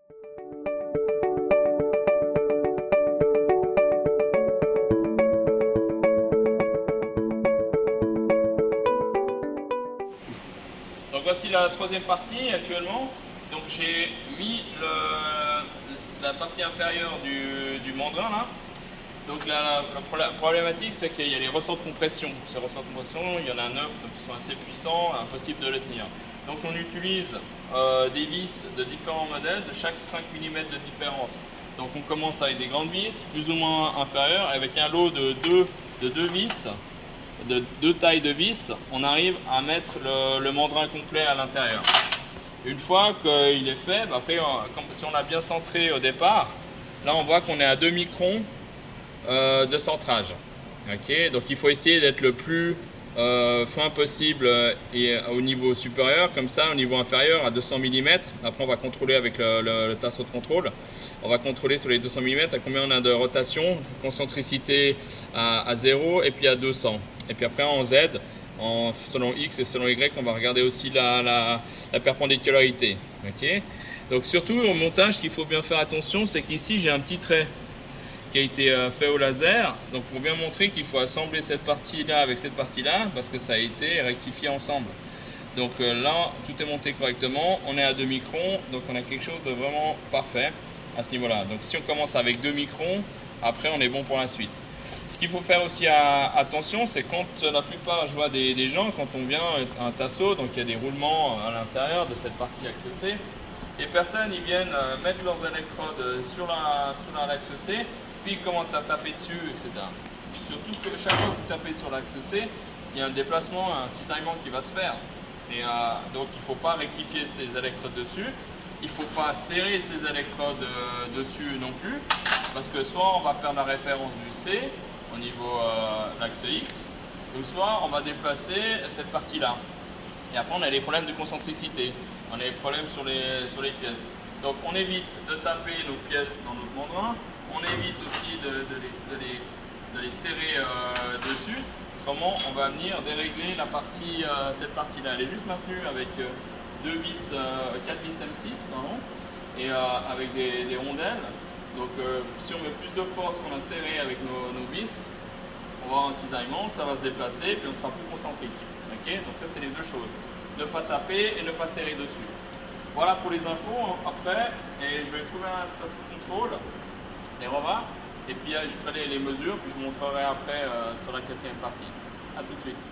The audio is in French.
Donc voici la troisième partie actuellement. Donc j'ai mis la partie inférieure du mandrin là. Donc la problématique, c'est qu'il y a les ressorts de compression. Ces ressorts de compression, il y en a 9, donc ils sont assez puissants, impossible de les tenir. Donc on utilise des vis de différents modèles, de chaque 5 mm de différence. Donc on commence avec des grandes vis, plus ou moins inférieures, avec un lot de deux vis, de deux tailles de vis, on arrive à mettre le mandrin complet à l'intérieur. Une fois qu'il est fait, après, si on a bien centré au départ, là on voit qu'on est à 2 microns de centrage. Okay, donc il faut essayer d'être le plus fin possible et au niveau supérieur, comme ça au niveau inférieur à 200 mm. Après on va contrôler avec le tasseau de contrôle. On va contrôler sur les 200 mm à combien on a de rotation, concentricité à 0 et puis à 200. Et puis après en Z, selon X et selon Y, on va regarder aussi la perpendicularité. Okay, donc surtout au montage, ce qu'il faut bien faire attention, c'est qu'ici j'ai un petit trait qui a été fait au laser, donc pour bien montrer qu'il faut assembler cette partie là avec cette partie là parce que ça a été rectifié ensemble. Donc là tout est monté correctement, on est à 2 microns, donc on a quelque chose de vraiment parfait à ce niveau là. Donc si on commence avec 2 microns, après on est bon pour la suite. Ce qu'il faut faire aussi attention, c'est quand la plupart, je vois des gens, quand on vient un tasseau, donc il y a des roulements à l'intérieur de cette partie axe C, les personnes ils viennent mettre leurs électrodes sur l'axe C, puis ils commencent à taper dessus, etc. Surtout que chaque fois que vous tapez sur l'axe C, il y a un déplacement, un cisaillement qui va se faire. Et donc il ne faut pas rectifier ces électrodes dessus. Il ne faut pas serrer ces électrodes dessus non plus, parce que soit on va perdre la référence du C au niveau l'axe X, ou soit on va déplacer cette partie-là. Et après on a les problèmes de concentricité, on a des problèmes sur les pièces. Donc on évite de taper nos pièces dans notre mandrin, on évite aussi de les serrer dessus. Comment on va venir dérégler cette partie-là. Elle est juste maintenue avec 4 vis M6 pardon, et avec des rondelles. Donc si on met plus de force qu'on a serré avec nos vis, on va avoir un cisaillement, ça va se déplacer et puis on sera plus concentrique. Okay, donc ça c'est les deux choses. Ne pas taper et ne pas serrer dessus. Voilà pour les infos après, et je vais trouver un tasseau de contrôle, les revers, et puis je ferai les mesures, puis je vous montrerai après sur la quatrième partie. A tout de suite.